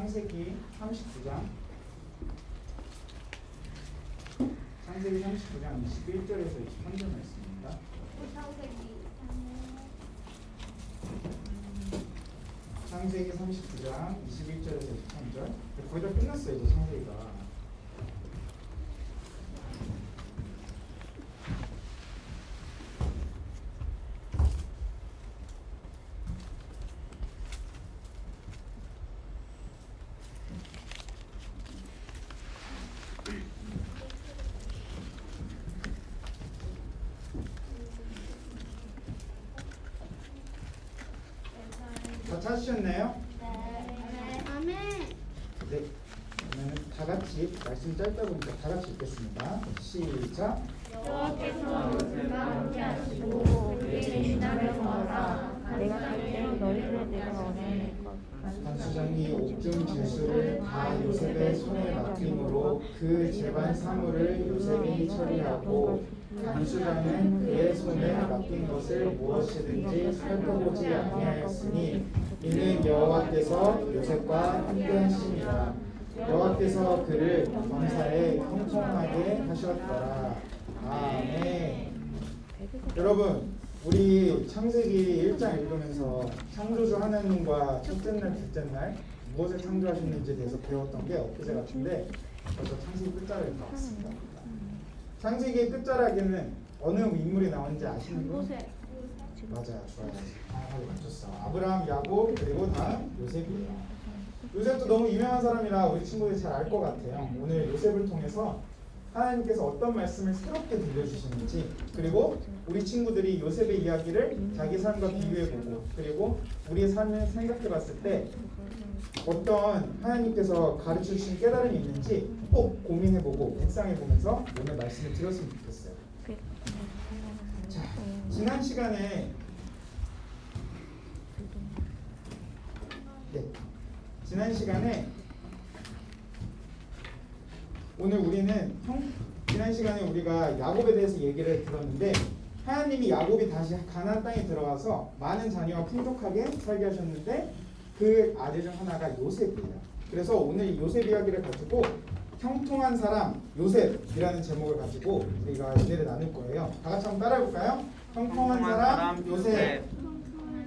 창세기 39장 21절에서 23절 말씀입니다. 창세기 39장 21절에서 23절. 거의 다 끝났어요, 이제 창세기가. 다 찾으셨나요? 네. 그러면 다 같이 말씀 짧다 보니까 다 같이 읽겠습니다. 시작. 여호와께서 요셉과 함께하시고 그에게 신하를 보아사 내가 갈때 너희를 내가 원하는 것 간수장이 옥중 질수를 다 요셉의 손에 맡김으로 그 재반 사물을 요셉이 처리하고 간수장은 그의 손에 맡긴 것을 무엇이든지 살펴보지 아니하였으니 이는 여호와께서 요셉과 함께하시니라. 여호와께서 그를 범사에 형통하게 하셨더라. 아멘. 여러분, 우리 창세기 1장 읽으면서 창조주 하나님과 첫째 날, 둘째 날 무엇을 창조하셨는지에 대해서 배웠던 게 엊그제 같은데 벌써 창세기 끝자락에 다 왔습니다. 창세기의 끝자락에는 어느 인물이 나오는지 아시는 분? 맞아요, 좋아요. 정확하게 맞췄어. 아브라함, 야곱, 그리고 다음 요셉이에요. 요셉도 너무 유명한 사람이라 우리 친구들이 잘 알 것 같아요. 오늘 요셉을 통해서 하나님께서 어떤 말씀을 새롭게 들려주시는지, 그리고 우리 친구들이 요셉의 이야기를 자기 삶과 비교해보고, 그리고 우리의 삶을 생각해봤을 때 어떤 하나님께서 가르쳐주신 깨달음이 있는지 꼭 고민해보고 묵상해보면서 오늘 말씀을 들었으면 좋겠어요. 자, 지난 시간에 오늘 우리는 지난 시간에 우리가 야곱에 대해서 얘기를 들었는데 하나님이 야곱이 다시 가나안 땅에 들어가서 많은 자녀와 풍족하게 살게 하셨는데 그 아들 중 하나가 요셉이에요. 그래서 오늘 이 요셉 이야기를 가지고 형통한 사람 요셉이라는 제목을 가지고 우리가 은혜를 나눌 거예요. 다 같이 한번 따라해볼까요? 형통한 사람 요셉.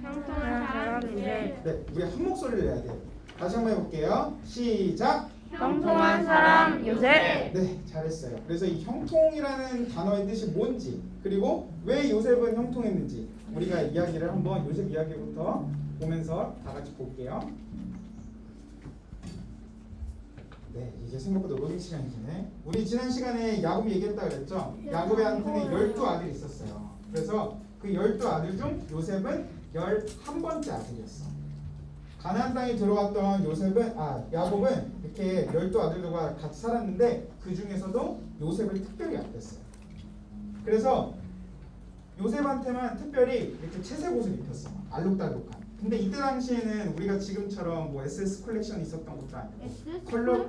형통한 사람 요셉. 네, 우리 한 목소리를 내야 돼요. 다시 한번 해볼게요. 시작. 형통한 사람 요셉. 네, 잘했어요. 그래서 이 형통이라는 단어의 뜻이 뭔지, 그리고 왜 요셉은 형통했는지 우리가 이야기를 한번 요셉 이야기부터 보면서 다 같이 볼게요. 네, 이제 생각보다 로딩 시간이 기네. 우리 지난 시간에 야곱 얘기했다 그랬죠? 야곱한테는 12아들이 있었어요. 그래서 그 12아들 중 요셉은 11번째 아들이었어. 가나안 땅에 들어왔던 야곱은 이렇게 12아들들과 같이 살았는데 그 중에서도 요셉을 특별히 아꼈어요. 그래서 요셉한테만 특별히 이렇게 채색 옷을 입혔어. 알록달록한. 근데 이때 당시에는 우리가 지금처럼 뭐 SS 컬렉션이 있었던 것도 아니고 컬러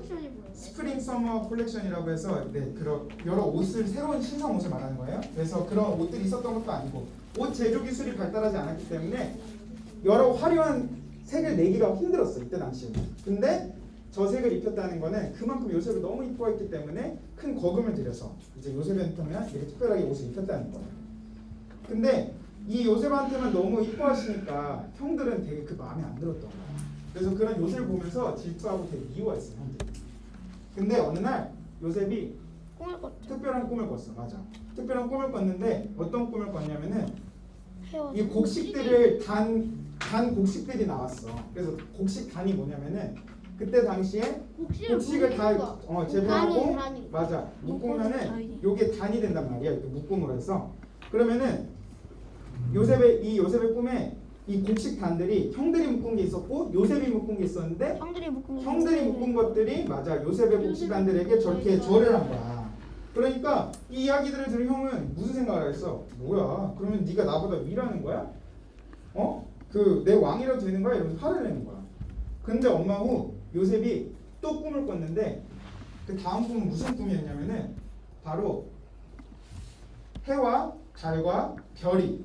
스프링 서머 컬렉션이라고 해서 그런 여러 옷을 새로운 신상 옷을 말하는 거예요. 그래서 그런 옷들이 있었던 것도 아니고 옷 제조 기술이 발달하지 않았기 때문에 여러 화려한 색을 내기가 힘들었어 이때 당시에는. 근데 저 색을 입혔다는 거는 그만큼 요셉을 너무 이뻐했기 때문에 큰 거금을 들여서 이제 요셉한테만 이렇게 특별하게 옷을 입혔다는 거예요. 근데 이 요셉한테만 너무 이뻐하시니까 형들은 되게 그 마음에 안 들었던 거야. 그래서 그런 요셉을 보면서 질투하고 되게 미워했어요, 형들이. 근데 어느 날 요셉이 특별한 꿈을 꿨어. 맞아. 특별한 꿈을 꿨는데 어떤 꿈을 꿨냐면은 이 곡식들을 단 곡식들이 나왔어. 그래서 곡식단이 뭐냐면은 그때 당시에 곡식을 다 재배하고 맞아 묶으면은 요게 단이 된단 말이야. 이렇게 묶음으로 해서. 그러면은 요셉의 꿈에 이 곡식단들이 형들이 묶은 게 있었고 요셉이 묶은 게 있었는데 형들이 묶은 것들이 맞아 요셉의 곡식단들에게 저렇게 절을 한 거야. 그러니까 이 이야기들을 들은 형은 무슨 생각을 했어? 뭐야? 그러면 네가 나보다 위라는 거야? 내 왕이라도 되는 거야? 이러면서 화를 내는 거야. 근데 엄마 후 요셉이 또 꿈을 꿨는데 그 다음 꿈은 무슨 꿈이었냐면은 바로 해와 달과 별이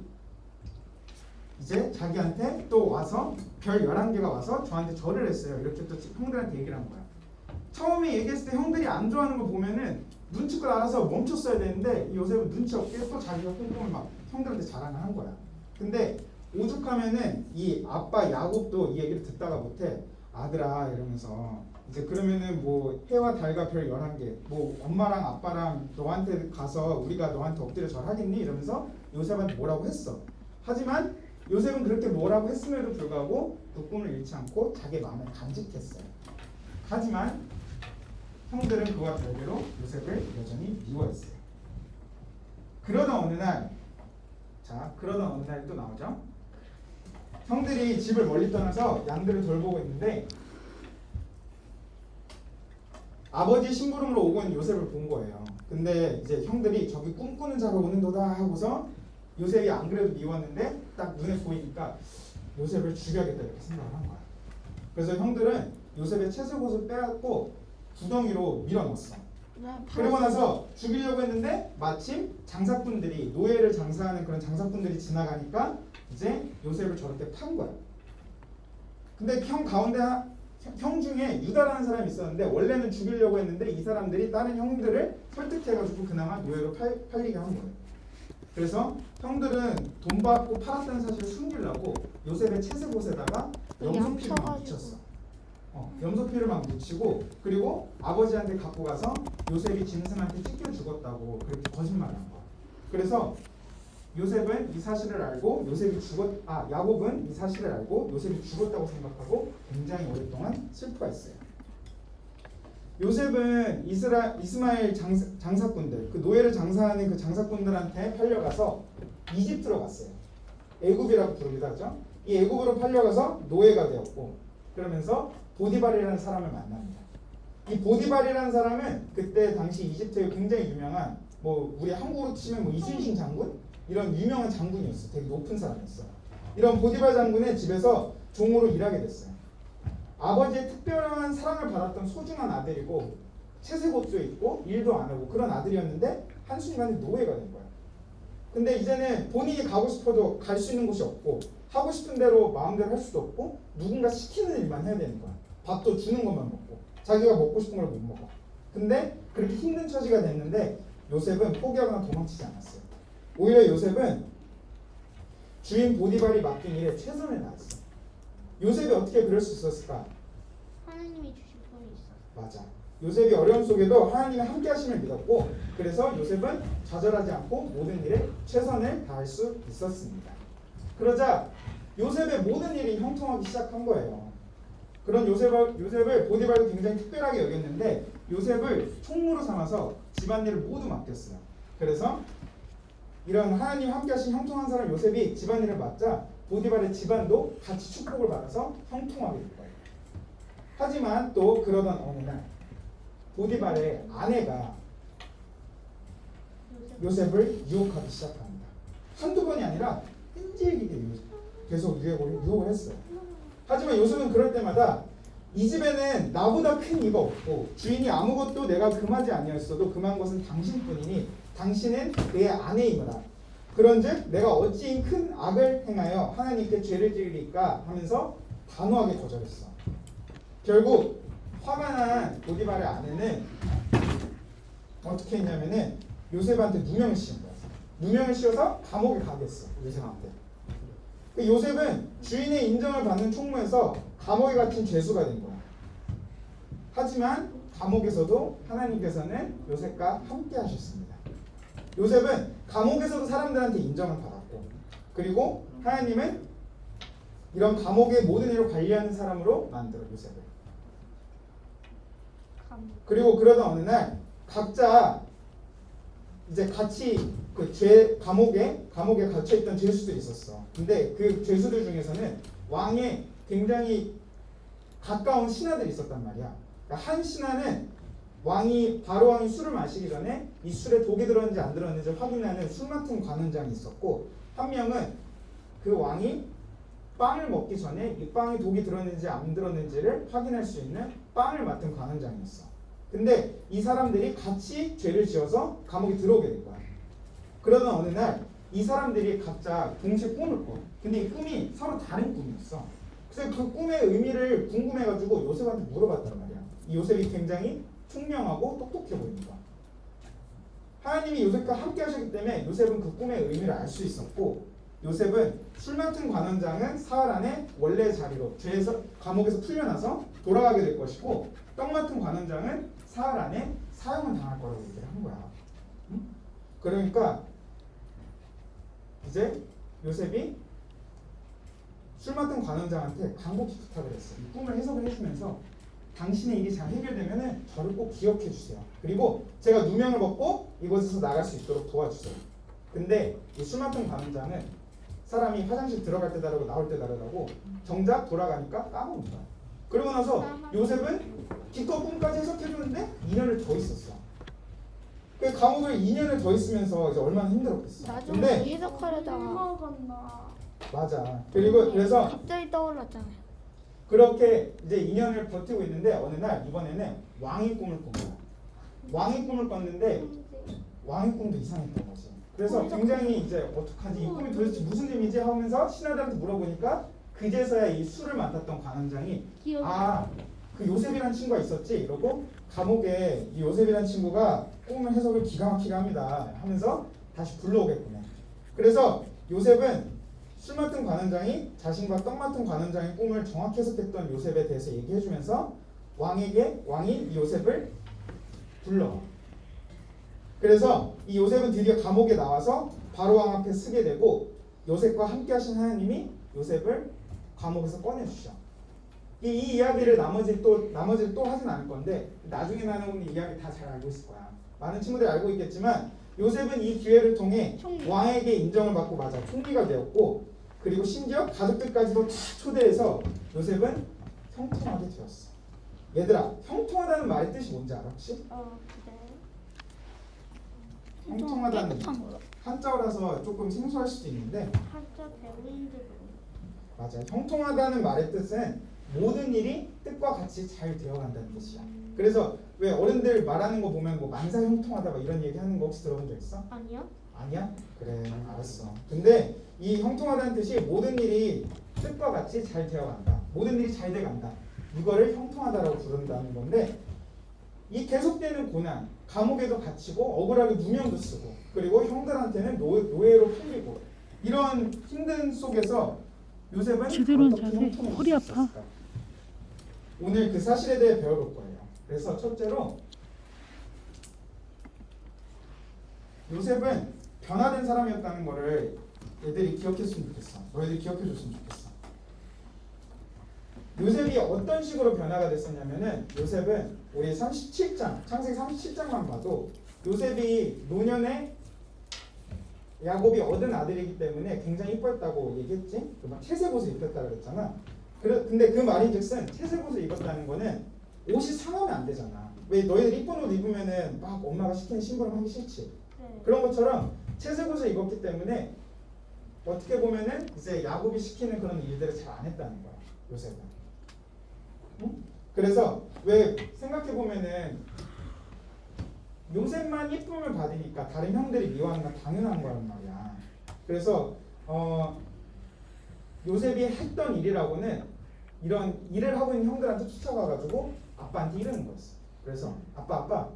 이제 자기한테 또 와서 별 11개가 와서 저한테 절을 했어요. 이렇게 또 형들한테 얘기를 한 거야. 처음에 얘기했을 때 형들이 안 좋아하는 거 보면은 눈치껏 알아서 멈췄어야 되는데 이 요셉은 눈치 없게 또 자기가 꼼꼼히 막 형들한테 자랑을 한 거야. 근데 오죽하면은 이 아빠 야곱도 이 얘기를 듣다가 못해. 아들아 이러면서 이제 그러면은 뭐 해와 달과 별 11개 뭐 엄마랑 아빠랑 너한테 가서 우리가 너한테 엎드려 절하겠니? 이러면서 요셉한테 뭐라고 했어. 하지만 요셉은 그렇게 뭐라고 했음에도 불구하고 그 꿈을 잃지 않고 자기 마음에 간직했어요. 하지만 형들은 그와 별개로 요셉을 여전히 미워했어요. 그러던 어느 날 또 나오죠. 형들이 집을 멀리 떠나서 양들을 돌보고 있는데 아버지 심부름으로 오고 있는 요셉을 본 거예요. 근데 이제 형들이 저기 꿈꾸는 자가 오는도다 하고서 요셉이 안 그래도 미웠는데 딱 눈에 보이니까 요셉을 죽여야겠다 이렇게 생각을 한 거야. 그래서 형들은 요셉의 채색옷을 빼앗고 구덩이로 밀어넣었어. 그러고 나서 죽이려고 했는데 마침 장사꾼들이 노예를 장사하는 그런 장사꾼들이 지나가니까 이제 요셉을 저렇게 판 거야. 근데 형 중에 유다라는 사람이 있었는데 원래는 죽이려고 했는데 이 사람들이 다른 형들을 설득해가지고 그나마 노예로 팔리게 한 거예요. 그래서 형들은 돈 받고 팔았다는 사실을 숨기려고 요셉의 채색옷에다가 염소피를 막 묻혔어. 염소피를 막 묻히고 그리고 아버지한테 갖고 가서 요셉이 짐승한테 찢겨 죽었다고 그렇게 거짓말을 한 거야. 그래서 요셉은 이 사실을 알고 야곱은 이 사실을 알고 요셉이 죽었다고 생각하고 굉장히 오랫동안 슬퍼했어요. 요셉은 이스마엘 장사꾼들, 그 노예를 장사하는 그 장사꾼들한테 팔려가서 이집트로 갔어요. 애굽이라고 부르기도 하죠. 이 애굽으로 팔려가서 노예가 되었고 그러면서 보디발이라는 사람을 만납니다. 이 보디발이라는 사람은 그때 당시 이집트에 굉장히 유명한 뭐 우리 한국으로 치면 뭐 이순신 장군 이런 유명한 장군이었어. 되게 높은 사람이었어. 이런 보디발 장군의 집에서 종으로 일하게 됐어요. 아버지의 특별한 사랑을 받았던 소중한 아들이고 채색옷도 입고 일도 안 하고 그런 아들이었는데 한순간에 노예가 된 거야. 근데 이제는 본인이 가고 싶어도 갈 수 있는 곳이 없고 하고 싶은 대로 마음대로 할 수도 없고 누군가 시키는 일만 해야 되는 거야. 밥도 주는 것만 먹고 자기가 먹고 싶은 걸 못 먹어. 근데 그렇게 힘든 처지가 됐는데 요셉은 포기하거나 도망치지 않았어요. 오히려 요셉은 주인 보디발이 맡긴 일에 최선을 다했어. 요셉이 어떻게 그럴 수 있었을까? 하나님이 주신 돈이 있어. 맞아. 요셉이 어려움 속에도 하나님의 함께 하심을 믿었고 그래서 요셉은 좌절하지 않고 모든 일에 최선을 다할 수 있었습니다. 그러자 요셉의 모든 일이 형통하기 시작한 거예요. 그런 요셉을 보디발도 굉장히 특별하게 여겼는데 요셉을 총무로 삼아서 집안일을 모두 맡겼어요. 그래서 이런 하나님 함께 하신 형통한 사람 요셉이 집안일을 맡자 보디발의 집안도 같이 축복을 받아서 형통하게 될 거예요. 하지만 또 그러던 어느 날 보디발의 아내가 요셉을 유혹하기 시작합니다. 한두 번이 아니라 끈질기게 계속 유혹을 했어요. 하지만 요셉은 그럴 때마다 이 집에는 나보다 큰 이가 없고 주인이 아무것도 내가 금하지 아니었어도 금한 것은 당신뿐이니 당신은 내 아내이므라. 그런즉 내가 어찌 큰 악을 행하여 하나님께 죄를 지으리까 하면서 단호하게 거절했어. 결국 화가 난 보디발의 아내는 어떻게 했냐면은 요셉한테 누명을 씌운 거야. 누명을 씌워서 감옥에 가게 했어. 요셉한테. 요셉은 주인의 인정을 받는 총무에서 감옥에 갇힌 죄수가 된 거야. 하지만 감옥에서도 하나님께서는 요셉과 함께 하셨습니다. 요셉은 감옥에서도 사람들한테 인정을 받았고 그리고 하나님은 이런 감옥의 모든 일을 관리하는 사람으로 만들어 요셉을. 그리고 그러던 어느 날 각자 이제 같이 그 감옥에 갇혀 있던 죄수들이 있었어. 근데 그 죄수들 중에서는 왕의 굉장히 가까운 신하들이 있었단 말이야. 그러니까 한 신하는 바로 왕이 술을 마시기 전에 이 술에 독이 들었는지 안 들었는지 확인하는 술 맡은 관원장이 있었고 한 명은 그 왕이 빵을 먹기 전에 이 빵에 독이 들었는지 안 들었는지를 확인할 수 있는 빵을 맡은 관원장이었어. 근데 이 사람들이 같이 죄를 지어서 감옥에 들어오게 된 거야. 그러던 어느 날 이 사람들이 각자 동시에 꿈을 꿔. 근데 이 꿈이 서로 다른 꿈이었어. 그래서 그 꿈의 의미를 궁금해가지고 요셉한테 물어봤단 말이야. 이 요셉이 굉장히 총명하고 똑똑해 보이니까. 하나님이 요셉과 함께 하셨기 때문에 요셉은 그 꿈의 의미를 알 수 있었고, 요셉은 술 맡은 관원장은 사흘 안에 원래 자리로 죄에서 감옥에서 풀려나서 돌아가게 될 것이고, 떡 맡은 관원장은 사흘 안에 사형을 당할 거라고 얘기를 한 거야. 응? 그러니까 이제 요셉이 술 맡은 관원장한테 간곡히 부탁을 했어. 이 꿈을 해석을 해주면서 당신의 일이 잘 해결되면은 저를 꼭 기억해 주세요. 그리고 제가 누명을 벗고 이곳에서 나갈 수 있도록 도와주세요. 근데 이 술 맡은 관원장은 사람이 화장실 들어갈 때 다르고 나올 때 다르다고 정작 돌아가니까 까먹은 거야. 그러고 나서 요셉은 기껏 꿈까지 해석해 주는데 2년을 더 있었어. 그 감옥을 2년을 더 있으면서 이제 얼마나 힘들었겠어. 나중에 근데 해석하려다가 맞아. 그리고 그래서 갑자기 떠올랐잖아요. 그렇게 이제 2년을 버티고 있는데 어느 날 이번에는 왕의 꿈을 꾼 거야. 왕의 꿈을 꿨는데 왕의 꿈도 이상했던 거지. 그래서 굉장히 이제 어떡하지? 이 꿈이 도대체 무슨 의미지? 하면서 신하들한테 물어보니까 그제서야 이 술을 맡았던 관원장이 그 요셉이라는 친구가 있었지? 이러고 감옥에 이 요셉이라는 친구가 꿈을 해석을 기가 막히게 합니다 하면서 다시 불러오겠구나. 그래서 요셉은 술 맡은 관원장이 자신과 떡 맡은 관원장의 꿈을 정확히 해석했던 요셉에 대해서 얘기해주면서 왕이 이 요셉을 불러. 그래서 이 요셉은 드디어 감옥에 나와서 바로 왕 앞에 서게 되고, 요셉과 함께 하신 하나님이 요셉을 감옥에서 꺼내주셔. 이 이야기를 나머지를 또 하진 않을 건데 나중에 나누는 이야기 다 잘 알고 있을 거야. 많은 친구들이 알고 있겠지만 요셉은 이 기회를 통해 왕에게 인정을 받고 총리가 되었고, 그리고 심지어 가족들까지도 다 초대해서 요셉은 형통하게 되었어. 얘들아, 형통하다는 말의 뜻이 뭔지 알아 혹시? 그래. 형통하다는 깨끗한 거. 한자어라서 조금 생소할 수도 있는데 한자 배우는데도. 맞아요. 형통하다는 말의 뜻은 모든 일이 뜻과 같이 잘 되어간다는 뜻이야. 그래서 왜 어른들 말하는 거 보면 뭐 만사형통하다 막 이런 얘기 하는 거 혹시 들어본 적 있어? 아니요? 아니야? 그래, 알았어. 근데 이 형통하다는 뜻이 모든 일이 뜻과 같이 잘 되어간다. 모든 일이 잘 돼간다. 이거를 형통하다라고 부른다는 건데, 이 계속되는 고난, 감옥에도 갇히고 억울하게 누명도 쓰고, 그리고 형들한테는 노예로 팔리고, 이런 힘든 속에서 요셉은 제대로는 어떻게 자세. 형통할 허리 수 아파. 있었을까? 오늘 그 사실에 대해 배워볼 거예요. 그래서 첫째로 요셉은 변화된 사람이었다는 거를 얘들이 기억했으면 좋겠어. 너희들이 기억해줬으면 좋겠어. 요셉이 어떤 식으로 변화가 됐었냐면은, 요셉은 우리 37장, 창세기 37장만 봐도 요셉이 노년에 야곱이 얻은 아들이기 때문에 굉장히 이뻤다고 얘기했지? 막 채색옷을 입혔다고 그랬잖아. 근데 그 말인즉슨 채색옷을 입었다는 거는 옷이 상하면 안 되잖아. 왜 너희들 이쁜 옷 입으면은 막 엄마가 시키는 심부름 하기 싫지? 네. 그런 것처럼 채색옷을 입었기 때문에 어떻게 보면은 이제 야곱이 시키는 그런 일들을 잘 안 했다는 거야, 요셉은. 응? 그래서 왜 생각해 보면은 요셉만 이쁨을 받으니까 다른 형들이 미워하는 건 당연한 거란 말이야. 그래서 요셉이 했던 일이라고는 이런 일을 하고 있는 형들한테 쫓아가가지고 아빠한테 이러는 거였어. 그래서 아빠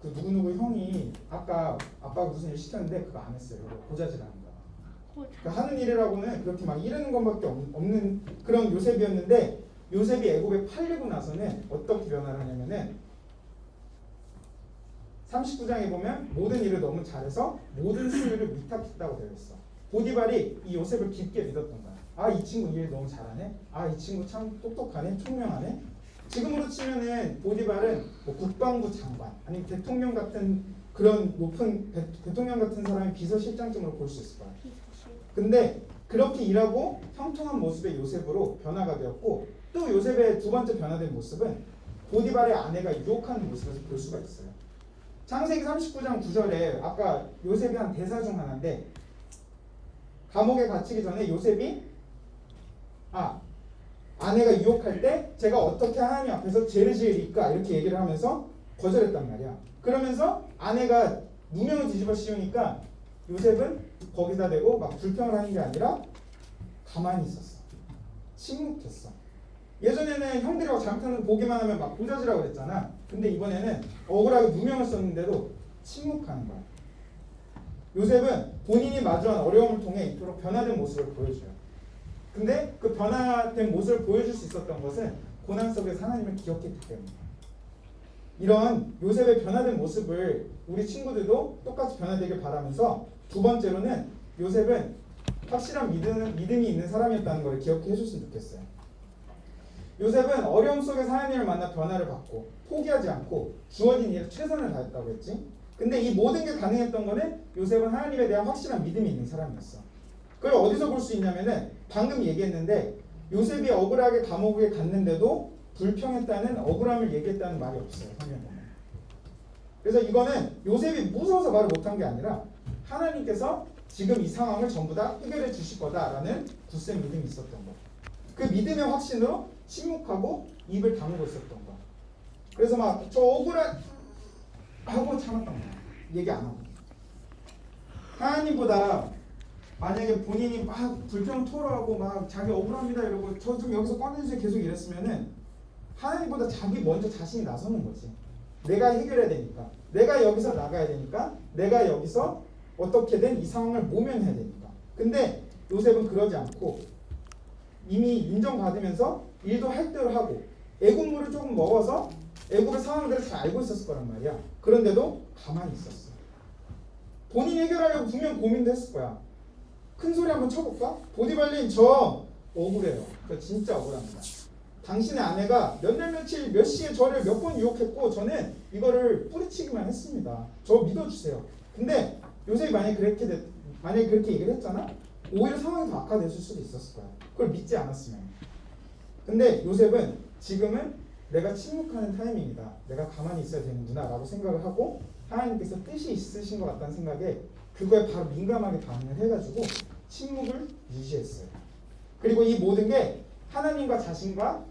그 누구누구 형이 아까 아빠가 무슨 일 시켰는데 그거 안 했어요. 고자질하는 거야. 그러니까 하는 일이라고는 그렇게 막 이러는 것밖에 없는 그런 요셉이었는데, 요셉이 애굽에 팔리고 나서는 어떻게 변화를 하냐면은 39장에 보면 모든 일을 너무 잘해서 모든 수요를 위탁했다고 되어 있어. 보디발이 이 요셉을 깊게 믿었던 거야. 아, 이 친구 일 너무 잘하네. 아, 이 친구 참 똑똑하네. 총명하네. 지금으로 치면은 보디발은 뭐 국방부 장관 아니면 대통령 같은 그런 높은 대통령 같은 사람이 비서실장쯤으로 볼 수 있을 거야. 근데 그렇게 일하고 형통한 모습의 요셉으로 변화가 되었고, 또 요셉의 두 번째 변화된 모습은 보디발의 아내가 유혹하는 모습에서 볼 수가 있어요. 창세기 39장 9절에 아까 요셉이 한 대사 중 하나인데, 감옥에 갇히기 전에 요셉이 아내가 유혹할 때 제가 어떻게 하나님 앞에서 죄를 지으리까 이렇게 얘기를 하면서 거절했단 말이야. 그러면서 아내가 누명을 뒤집어 씌우니까 요셉은 거기다 대고 막 불평을 하는 게 아니라 가만히 있었어. 침묵했어. 예전에는 형들이 막 잘못하는 거 보기만 하면 막 부자지라고 그랬잖아. 근데 이번에는 억울하게 누명을 썼는데도 침묵하는 거야. 요셉은 본인이 마주한 어려움을 통해 이토록 변화된 모습을 보여줘요. 근데 그 변화된 모습을 보여줄 수 있었던 것은 고난 속에서 하나님을 기억했기 때문이에요. 이런 요셉의 변화된 모습을 우리 친구들도 똑같이 변화되길 바라면서 두 번째로는 요셉은 확실한 믿음이 있는 사람이었다는 걸 기억해 줬으면 좋겠어요. 요셉은 어려움 속에서 하나님을 만나 변화를 받고 포기하지 않고 주어진 일에 최선을 다했다고 했지. 근데 이 모든 게 가능했던 거는 요셉은 하나님에 대한 확실한 믿음이 있는 사람이었어. 그걸 어디서 볼 수 있냐면은 방금 얘기했는데 요셉이 억울하게 감옥에 갔는데도 불평했다는 억울함을 얘기했다는 말이 없어요. 성경에 보면. 그래서 이거는 요셉이 무서워서 말을 못한 게 아니라 하나님께서 지금 이 상황을 전부 다 해결해 주실 거다라는 굳센 믿음이 있었던 거. 그 믿음의 확신으로 침묵하고 입을 다물고 있었던 거. 그래서 막 저 억울한 하고 참았던 거야. 얘기 안 하고. 하나님보다 만약에 본인이 막 불평 토로하고 막 자기 억울합니다 이러고 저 좀 여기서 꺼내주세요 계속 이랬으면은 하나님보다 자기 먼저 자신이 나서는 거지. 내가 해결해야 되니까. 내가 여기서 나가야 되니까. 내가 여기서 어떻게든 이 상황을 모면해야 되니까. 근데 요셉은 그러지 않고 이미 인정받으면서 일도 할 대로 하고 애국물을 조금 먹어서 애국의 상황들을 잘 알고 있었을 거란 말이야. 그런데도 가만히 있었어. 본인이 해결하려고 분명 고민도 했을 거야. 큰 소리 한번 쳐볼까? 보디발린 저 억울해요. 저 진짜 억울합니다. 당신의 아내가 몇 날 며칠 몇 시에 저를 몇 번 유혹했고 저는 이거를 뿌리치기만 했습니다. 저 믿어주세요. 근데 요셉이 만약에 그렇게 얘기를 했잖아? 오히려 상황이 더 악화됐을 수도 있었을 거야. 그걸 믿지 않았으면. 근데 요셉은 지금은 내가 침묵하는 타이밍이다. 내가 가만히 있어야 되는구나 라고 생각을 하고 하나님께서 뜻이 있으신 것 같다는 생각에 그거에 바로 민감하게 반응을 해가지고 침묵을 유지했어요. 그리고 이 모든 게 하나님이 자신과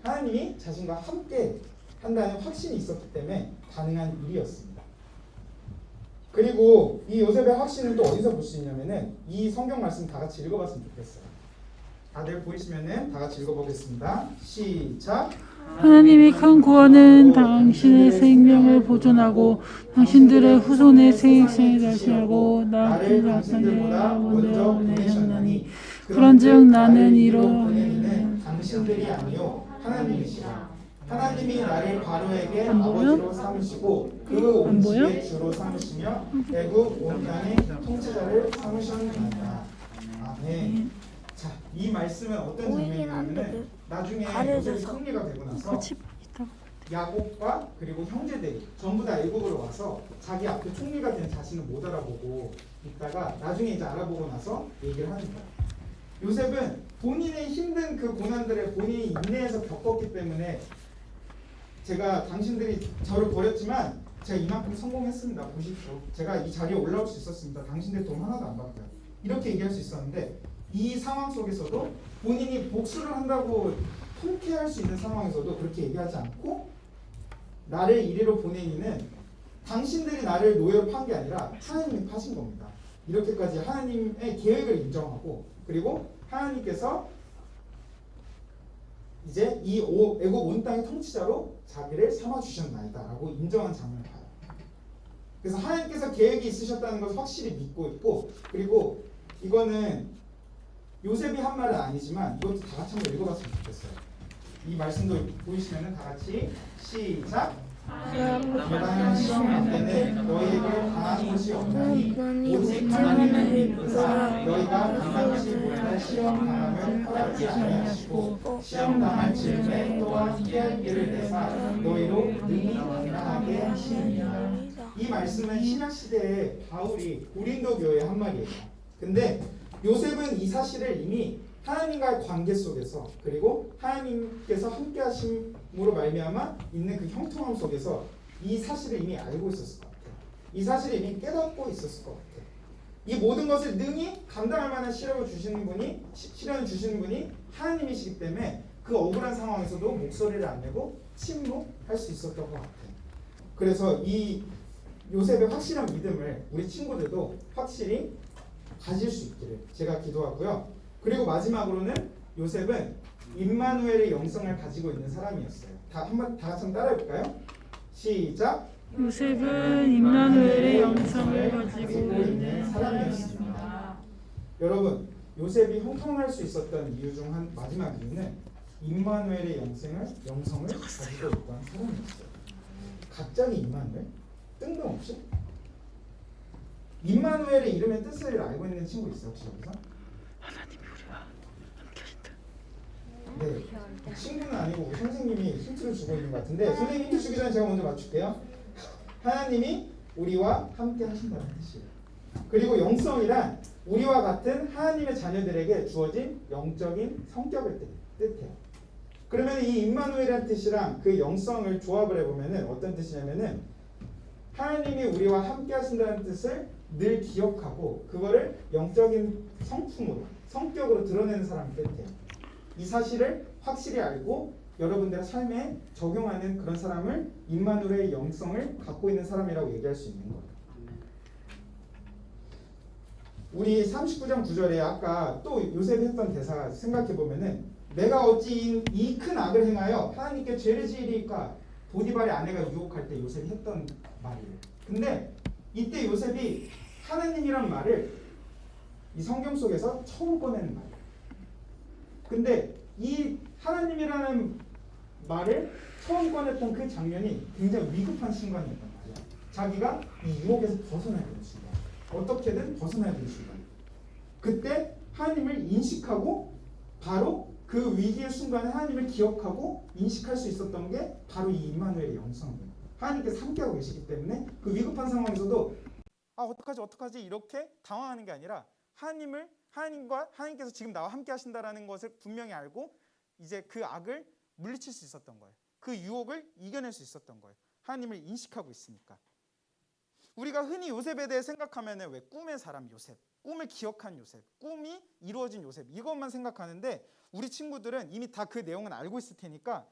함께 한다는 확신이 있었기 때문에 가능한 일이었습니다. 그리고 이 요셉의 확신은 또 어디서 볼 수 있냐면은 이 성경 말씀 다 같이 읽어봤으면 좋겠어요. 다들 보이시면은 다 같이 읽어보겠습니다. 시작. 하나님의 큰 구원은 당신의 생명을 보존하고 당신들의 후손의 생생을 다시하고 나를 당신들보다 먼저 보내셨나니 그런즉 나는 보내는 당신들이 아니요 하나님이시라. 하나님이 나를 바로에게 아버지로 삼으시고 그 온 집의 주로 삼으시며 애굽 온 땅의 통치자를 삼으셨나이다. 아멘. 자, 이 말씀은 어떤 장면이냐면은 나중에 요셉이 승리가 되고 나서 야곱과 그리고 형제들이 전부 다 애굽으로 와서 자기 앞에 총리가 된 자신을 못 알아보고 있다가 나중에 이제 알아보고 나서 얘기를 하는 거야. 요셉은 본인의 힘든 그 고난들을 본인이 인내해서 겪었기 때문에 제가 당신들이 저를 버렸지만 제가 이만큼 성공했습니다. 보십시오. 제가 이 자리에 올라올 수 있었습니다. 당신들 돈 하나도 안 받고요. 이렇게 얘기할 수 있었는데 이 상황 속에서도 본인이 복수를 한다고 통쾌할 수 있는 상황에서도 그렇게 얘기하지 않고 나를 이리로 보낸 이는 당신들이 나를 노예로 판 게 아니라 하나님이 파신 겁니다. 이렇게까지 하나님의 계획을 인정하고 그리고 하나님께서 이제 이 애굽 온 땅의 통치자로 자기를 삼아주셨나이다 라고 인정한 장면을 봐요. 그래서 하나님께서 계획이 있으셨다는 것을 확실히 믿고 있고 그리고 이거는 요셉이 한 말은 아니지만 이것도 다 같이 한번 읽어봤으면 좋겠어요. 이 말씀도 보이시면은 다 같이 시작. 마땅한 시험 때는 너희에게 당한 것이 없나니 오직 하나님을 믿으사 너희가 감당치 못할 시험 당함을 허락지 아니하시고 시험 당할 즈음에 또한 피할 길을 내사 너희로 능히 감당하게 하시느니라. 이 말씀은 신약 시대에 바울이 고린도 교회에 한 말이에요. 근데 요셉은 이 사실을 이미 하나님과의 관계 속에서 그리고 하나님께서 함께 하심으로 말미암아 있는 그 형통함 속에서 이 사실을 이미 알고 있었을 것 같아요. 이 사실을 이미 깨닫고 있었을 것 같아요. 이 모든 것을 능히 감당할 만한 시련을 주시는 분이 하나님이시기 때문에 그 억울한 상황에서도 목소리를 안 내고 침묵할 수 있었던 것 같아요. 그래서 이 요셉의 확실한 믿음을 우리 친구들도 확실히 가질 수 있기를 제가 기도하고요. 그리고 마지막으로는 요셉은 임마누엘의 영성을 가지고 있는 사람이었어요. 다 같이 한번 따라해 볼까요? 시작. 요셉은 임마누엘의 영성을 가지고 있는 사람이었습니다. 여러분, 요셉이 형통할 수 있었던 이유 중 한 마지막 이유는 임마누엘의 영성을 가지고 있던 사람이었어요. 갑자기 임마누엘? 뜬금없이? 임마누엘의 이름의 뜻을 알고 있는 친구 있어요? 혹시 여기서? 하나님이 우리와 함께 하신다. 네, 친구는 아니고 우리 선생님이 힌트를 주고 있는 것 같은데 선생님 힌트 주기 전에 제가 먼저 맞출게요. 하나님이 우리와 함께 하신다는 뜻이에요. 그리고 영성이란 우리와 같은 하나님의 자녀들에게 주어진 영적인 성격을 뜻해요. 그러면 이 임마누엘이라는 뜻이랑 그 영성을 조합을 해보면 어떤 뜻이냐면은 하나님이 우리와 함께 하신다는 뜻을 늘 기억하고 그거를 영적인 성품으로 성격으로 드러내는 사람을 뜻해요. 이 사실을 확실히 알고 여러분들의 삶에 적용하는 그런 사람을 임마누엘의 영성을 갖고 있는 사람이라고 얘기할 수 있는 거예요. 우리 39장 9절에 아까 또 요셉이 했던 대사 생각해 보면은 내가 어찌 이 큰 악을 행하여 하나님께 죄를 지으리까 보디발의 아내가 유혹할 때 요셉이 했던 말이에요. 근데 이때 요셉이 하나님이란 말을 이 성경 속에서 처음 꺼내는 말이에요. 근데 이 하나님이라는 말을 처음 꺼냈던 그 장면이 굉장히 위급한 순간이었단 말이야. 자기가 이 유혹에서 벗어나야 되는 순간. 어떻게든 벗어나야 되는 순간. 그때 하나님을 인식하고 바로 그 위기의 순간에 하나님을 기억하고 인식할 수 있었던 게 바로 이 임마누엘의 영성이에요. 하나님께서 함께하고 계시기 때문에 그 위급한 상황에서도 어떡하지 이렇게 당황하는 게 아니라 하나님께서 지금 나와 함께 하신다라는 것을 분명히 알고 이제 그 악을 물리칠 수 있었던 거예요. 그 유혹을 이겨낼 수 있었던 거예요. 하나님을 인식하고 있으니까. 우리가 흔히 요셉에 대해 생각하면 왜 꿈의 사람 요셉, 꿈을 기억한 요셉, 꿈이 이루어진 요셉 이것만 생각하는데 우리 친구들은 이미 다 그 내용은 알고 있을 테니까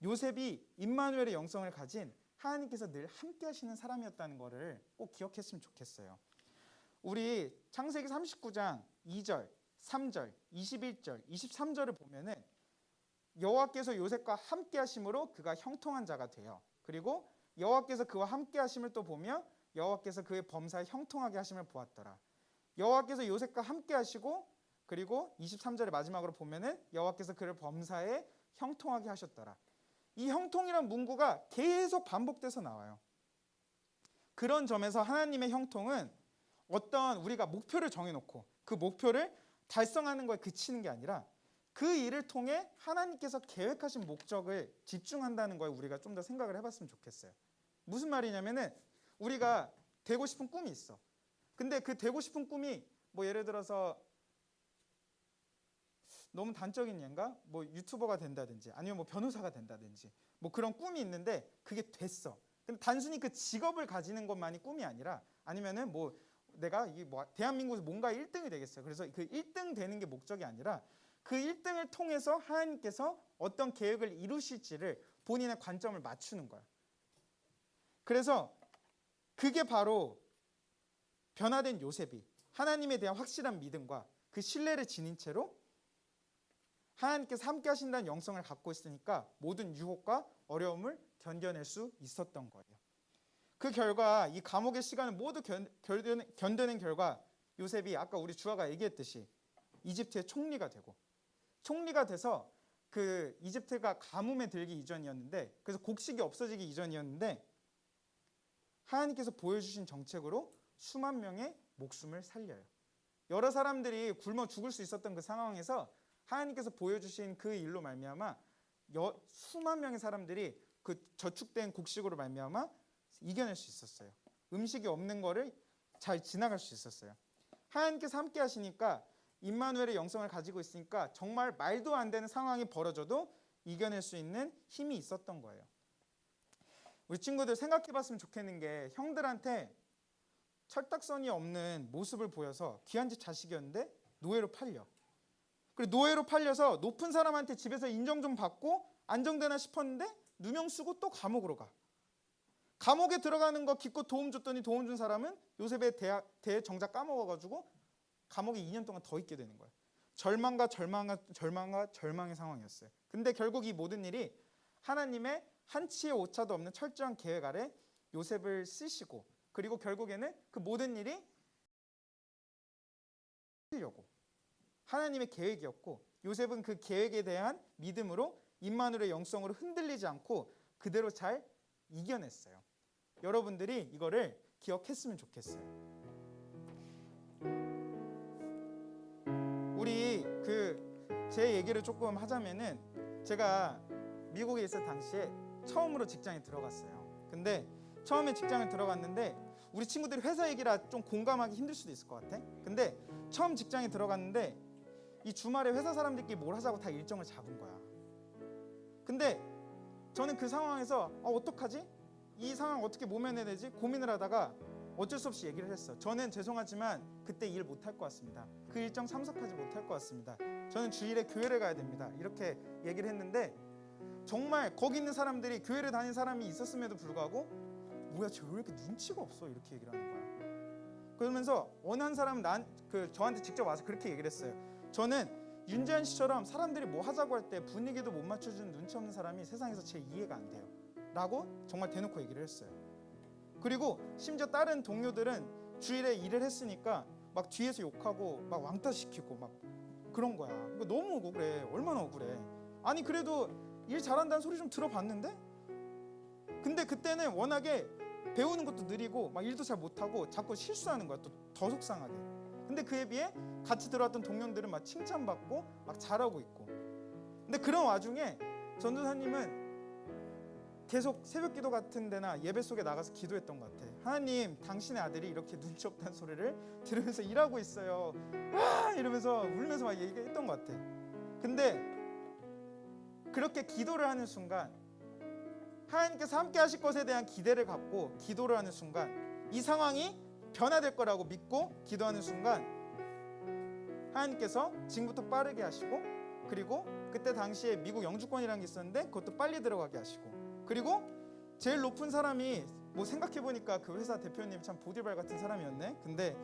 요셉이 임마누엘의 영성을 가진 하나님께서 늘 함께 하시는 사람이었다는 것을 꼭 기억했으면 좋겠어요. 우리 창세기 39장 2절, 3절, 21절, 23절을 보면은 여호와께서 요셉과 함께 하심으로 그가 형통한 자가 돼요. 그리고 여호와께서 그와 함께 하심을 또 보며 여호와께서 그의 범사에 형통하게 하심을 보았더라. 여호와께서 요셉과 함께 하시고 그리고 23절의 마지막으로 보면은 여호와께서 그를 범사에 형통하게 하셨더라. 이 형통이란 문구가 계속 반복돼서 나와요. 그런 점에서 하나님의 형통은 어떤 우리가 목표를 정해놓고 그 목표를 달성하는 거에 그치는 게 아니라 그 일을 통해 하나님께서 계획하신 목적을 집중한다는 거에 우리가 좀 더 생각을 해봤으면 좋겠어요. 무슨 말이냐면은 우리가 되고 싶은 꿈이 있어. 근데 그 되고 싶은 꿈이 뭐 예를 들어서 너무 단적인 예인가? 뭐 유튜버가 된다든지 아니면 뭐 변호사가 된다든지 뭐 그런 꿈이 있는데 그게 됐어. 근데 단순히 그 직업을 가지는 것만이 꿈이 아니라 아니면은 뭐 내가 대한민국에서 뭔가 1등이 되겠어요. 그래서 그 1등 되는 게 목적이 아니라 그 1등을 통해서 하나님께서 어떤 계획을 이루실지를 본인의 관점을 맞추는 거야. 그래서 그게 바로 변화된 요셉이 하나님에 대한 확실한 믿음과 그 신뢰를 지닌 채로 하나님께서 함께 하신다는 영성을 갖고 있으니까 모든 유혹과 어려움을 견뎌낼 수 있었던 거예요. 그 결과 이 감옥의 시간을 모두 견뎌낸 결과 요셉이 아까 우리 주아가 얘기했듯이 이집트의 총리가 되고 총리가 돼서 그 이집트가 가뭄에 들기 이전이었는데 그래서 곡식이 없어지기 이전이었는데 하나님께서 보여주신 정책으로 수만 명의 목숨을 살려요. 여러 사람들이 굶어 죽을 수 있었던 그 상황에서 하나님께서 보여주신 그 일로 말미암아 수만 명의 사람들이 그 저축된 곡식으로 말미암아 이겨낼 수 있었어요. 음식이 없는 거를 잘 지나갈 수 있었어요. 하나님께서 함께 하시니까 임마누엘의 영성을 가지고 있으니까 정말 말도 안 되는 상황이 벌어져도 이겨낼 수 있는 힘이 있었던 거예요. 우리 친구들 생각해봤으면 좋겠는 게 형들한테 철딱서니 없는 모습을 보여서 귀한 집 자식이었는데 노예로 팔려. 그리고 노예로 팔려서 높은 사람한테 집에서 인정 좀 받고 안정되나 싶었는데 누명 쓰고 또 감옥으로 가. 감옥에 들어가는 거 기껏 도움 줬더니 도움 준 사람은 요셉의 대 정작 까먹어가지고 감옥에 2년 동안 더 있게 되는 거예요. 절망의 상황이었어요. 근데 결국 이 모든 일이 하나님의 한치의 오차도 없는 철저한 계획 아래 요셉을 쓰시고, 그리고 결국에는 그 모든 일이 하려고 하나님의 계획이었고, 요셉은 그 계획에 대한 믿음으로 임마누엘의 영성으로 흔들리지 않고 그대로 잘 이겨냈어요. 여러분들이 이거를 기억했으면 좋겠어요. 우리 제 얘기를 조금 하자면은, 제가 미국에 있을 당시에 처음으로 직장에 들어갔어요. 근데 처음에 직장을 들어갔는데 우리 친구들이 회사 얘기라 좀 공감하기 힘들 수도 있을 것 같아. 근데 처음 직장에 들어갔는데 이 주말에 회사 사람들끼리 뭘 하자고 다 일정을 잡은 거야. 근데 저는 그 상황에서 어떡하지? 이 상황 어떻게 모면해야 되지? 고민을 하다가 어쩔 수 없이 얘기를 했어. 저는 죄송하지만 그때 일 못할 것 같습니다. 그 일정 참석하지 못할 것 같습니다. 저는 주일에 교회를 가야 됩니다. 이렇게 얘기를 했는데, 정말 거기 있는 사람들이 교회를 다니는 사람이 있었음에도 불구하고 뭐야 쟤 왜 이렇게 눈치가 없어? 이렇게 얘기를 하는 거야. 그러면서 어느 한 사람은 저한테 직접 와서 그렇게 얘기를 했어요. 저는 윤재현 씨처럼 사람들이 뭐 하자고 할 때 분위기도 못 맞춰주는 눈치 없는 사람이 세상에서 제일 이해가 안 돼요. 라고 정말 대놓고 얘기를 했어요. 그리고 심지어 다른 동료들은 주일에 일을 했으니까 막 뒤에서 욕하고 막 왕따 시키고 막 그런 거야. 이거 너무 억울해. 얼마나 억울해. 아니 그래도 일 잘한다는 소리 좀 들어봤는데? 근데 그때는 워낙에 배우는 것도 느리고 막 일도 잘 못하고 자꾸 실수하는 거야. 또 더 속상하게. 근데 그에 비해 같이 들어왔던 동료들은 막 칭찬받고 막 잘하고 있고. 근데 그런 와중에 전도사님은 계속 새벽기도 같은 데나 예배 속에 나가서 기도했던 것 같아. 하나님, 당신의 아들이 이렇게 눈치 없다는 소리를 들으면서 일하고 있어요. 이러면서 울면서 막 얘기했던 것 같아. 근데 그렇게 기도를 하는 순간, 하나님께서 함께 하실 것에 대한 기대를 갖고 기도를 하는 순간, 이 상황이 변화될 거라고 믿고 기도하는 순간 하나님께서 지금부터 빠르게 하시고, 그리고 그때 당시에 미국 영주권이라는 게 있었는데 그것도 빨리 들어가게 하시고, 그리고 제일 높은 사람이 뭐 생각해보니까 그 회사 대표님 참 보디발 같은 사람이었네. 근데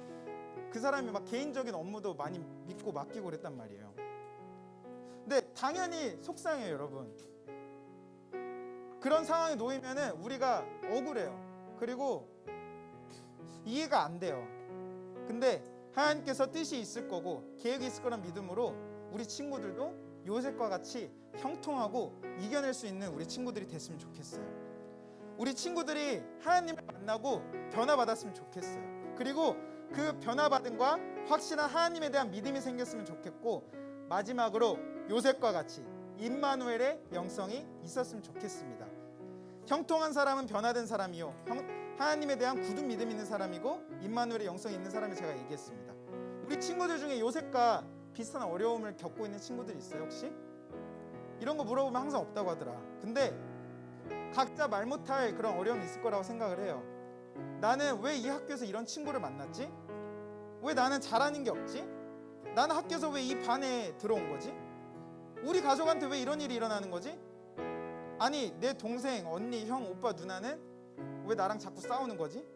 그 사람이 막 개인적인 업무도 많이 믿고 맡기고 그랬단 말이에요. 근데 당연히 속상해요, 여러분. 그런 상황에 놓이면은 우리가 억울해요. 그리고 이해가 안 돼요. 근데 하나님께서 뜻이 있을 거고 계획이 있을 거란 믿음으로 우리 친구들도 요셉과 같이 형통하고 이겨낼 수 있는 우리 친구들이 됐으면 좋겠어요. 우리 친구들이 하나님을 만나고 변화받았으면 좋겠어요. 그리고 그 변화받음과 확실한 하나님에 대한 믿음이 생겼으면 좋겠고, 마지막으로 요셉과 같이 임마누엘의 영성이 있었으면 좋겠습니다. 형통한 사람은 변화된 사람이요, 하나님에 대한 굳은 믿음 있는 사람이고 임마누엘의 영성이 있는 사람을 제가 얘기했습니다. 우리 친구들 중에 요셉과 비슷한 어려움을 겪고 있는 친구들 있어요 혹시? 이런 거 물어보면 항상 없다고 하더라. 근데 각자 말 못할 그런 어려움이 있을 거라고 생각을 해요. 나는 왜 이 학교에서 이런 친구를 만났지? 왜 나는 잘하는 게 없지? 나는 학교에서 왜 이 반에 들어온 거지? 우리 가족한테 왜 이런 일이 일어나는 거지? 아니 내 동생, 언니, 형, 오빠, 누나는 왜 나랑 자꾸 싸우는 거지?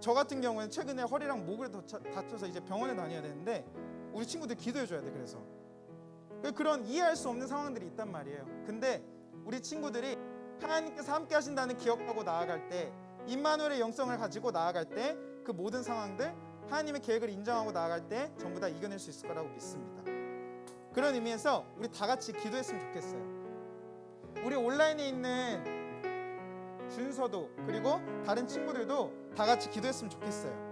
저 같은 경우는 최근에 허리랑 목을 다쳐서 이제 병원에 다녀야 되는데 우리 친구들 기도해줘야 돼. 그래서 그런 이해할 수 없는 상황들이 있단 말이에요. 근데 우리 친구들이 하나님께서 함께 하신다는 기억하고 나아갈 때, 임마누엘의 영성을 가지고 나아갈 때, 그 모든 상황들 하나님의 계획을 인정하고 나아갈 때 전부 다 이겨낼 수 있을 거라고 믿습니다. 그런 의미에서 우리 다 같이 기도했으면 좋겠어요. 우리 온라인에 있는 준서도 그리고 다른 친구들도 다 같이 기도했으면 좋겠어요.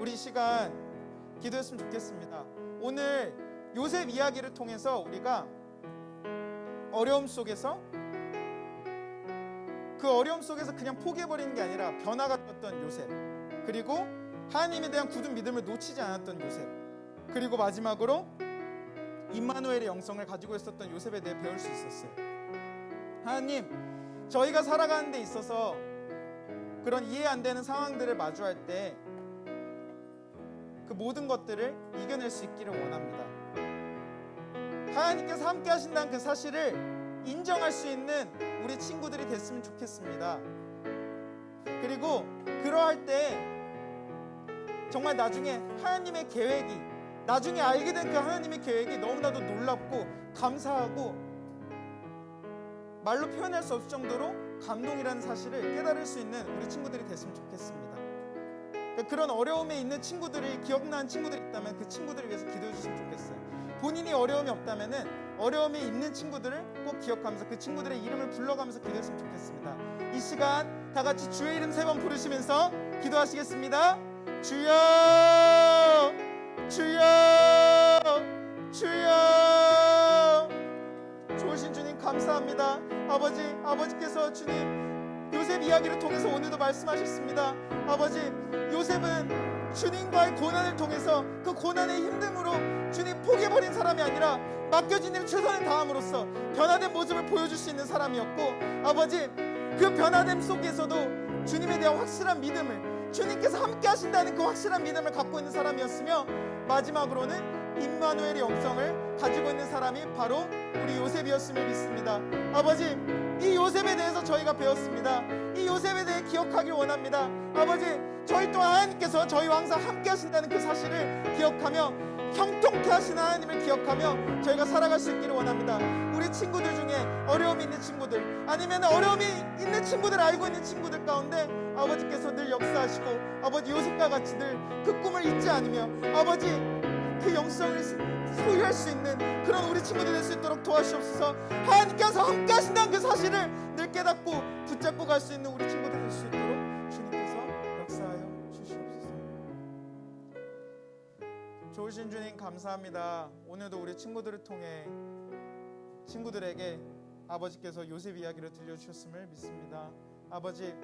우리 시간 기도했으면 좋겠습니다. 오늘 요셉 이야기를 통해서 우리가 어려움 속에서, 그 어려움 속에서 그냥 포기해버리는 게 아니라 변화가 되었던 요셉, 그리고 하나님에 대한 굳은 믿음을 놓치지 않았던 요셉, 그리고 마지막으로 임마누엘의 영성을 가지고 있었던 요셉에 대해 배울 수 있었어요. 하나님, 저희가 살아가는 데 있어서 그런 이해 안 되는 상황들을 마주할 때 그 모든 것들을 이겨낼 수 있기를 원합니다. 하나님께서 함께 하신다는 그 사실을 인정할 수 있는 우리 친구들이 됐으면 좋겠습니다. 그리고 그러할 때 정말 나중에 하나님의 계획이, 나중에 알게 된 그 하나님의 계획이 너무나도 놀랍고 감사하고 말로 표현할 수 없을 정도로 감동이라는 사실을 깨달을 수 있는 우리 친구들이 됐으면 좋겠습니다. 그런 어려움에 있는 친구들이, 기억나는 친구들이 있다면 그 친구들을 위해서 기도해 주시면 좋겠어요. 본인이 어려움이 없다면은 어려움이 있는 친구들을 꼭 기억하면서 그 친구들의 이름을 불러가면서 기도했으면 좋겠습니다. 이 시간 다 같이 주의 이름 3번 부르시면서 기도하시겠습니다. 주여, 주여, 주여. 좋으신 주님 감사합니다. 아버지께서 주님 요셉 이야기를 통해서 오늘도 말씀하셨습니다. 아버지, 요셉은 주님과의 고난을 통해서 그 고난의 힘듦으로 주님 포기해버린 사람이 아니라 맡겨진 일 최선을 다함으로써 변화된 모습을 보여줄 수 있는 사람이었고, 아버지, 그 변화됨 속에서도 주님에 대한 확실한 믿음을, 주님께서 함께 하신다는 그 확실한 믿음을 갖고 있는 사람이었으며, 마지막으로는 임마누엘의 영성을 가지고 있는 사람이 바로 우리 요셉이었음을 믿습니다. 아버지, 이 요셉에 대해서 저희가 배웠습니다. 이 요셉에 대해 기억하길 원합니다. 아버지, 저희 또한 하나님께서 저희와 항상 함께 하신다는 그 사실을 기억하며 형통케 하시는 하나님을 기억하며 저희가 살아갈 수 있기를 원합니다. 우리 친구들 중에 어려움이 있는 친구들, 아니면 어려움이 있는 친구들, 알고 있는 친구들 가운데 아버지께서 늘 역사하시고, 아버지 요셉과 같이 늘 그 꿈을 잊지 않으며 아버지 그 영성을 소유할 수 있는 그런 우리 친구들 될 수 있도록 도와주시옵소서. 하나님께서 함께 하신다는 그 사실을 늘 깨닫고 붙잡고 갈 수 있는 우리 친구들 될 수 있도록 주님께서 역사하여 주시옵소서. 좋으신 주님 감사합니다. 오늘도 우리 친구들을 통해 친구들에게 아버지께서 요셉 이야기를 들려주셨음을 믿습니다. 아버지,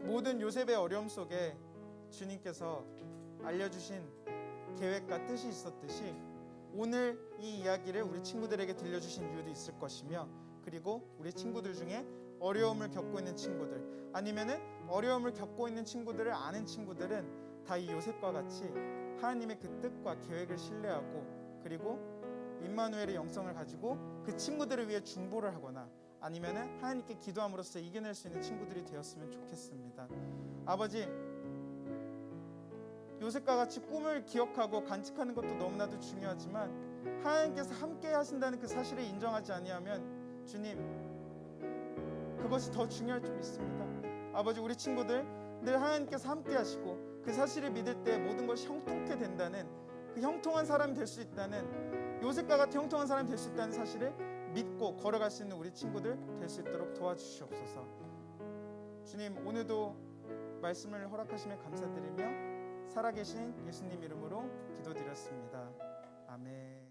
모든 요셉의 어려움 속에 주님께서 알려주신 계획과 뜻이 있었듯이 오늘 이 이야기를 우리 친구들에게 들려주신 이유도 있을 것이며, 그리고 우리 친구들 중에 어려움을 겪고 있는 친구들, 아니면은 어려움을 겪고 있는 친구들을 아는 친구들은 다 이 요셉과 같이 하나님의 그 뜻과 계획을 신뢰하고, 그리고 임마누엘의 영성을 가지고 그 친구들을 위해 중보를 하거나 아니면은 하나님께 기도함으로써 이겨낼 수 있는 친구들이 되었으면 좋겠습니다. 아버지, 요셉과 같이 꿈을 기억하고 간직하는 것도 너무나도 중요하지만 하나님께서 함께 하신다는 그 사실을 인정하지 아니하면 주님, 그것이 더 중요할 줄 믿습니다. 아버지, 우리 친구들 늘 하나님께서 함께 하시고 그 사실을 믿을 때 모든 것이 형통케 된다는, 그 형통한 사람이 될 수 있다는, 요셉과 같은 형통한 사람이 될 수 있다는 사실을 믿고 걸어갈 수 있는 우리 친구들 될 수 있도록 도와주시옵소서. 주님, 오늘도 말씀을 허락하심에 감사드리며 살아계신 예수님 이름으로 기도드렸습니다. 아멘.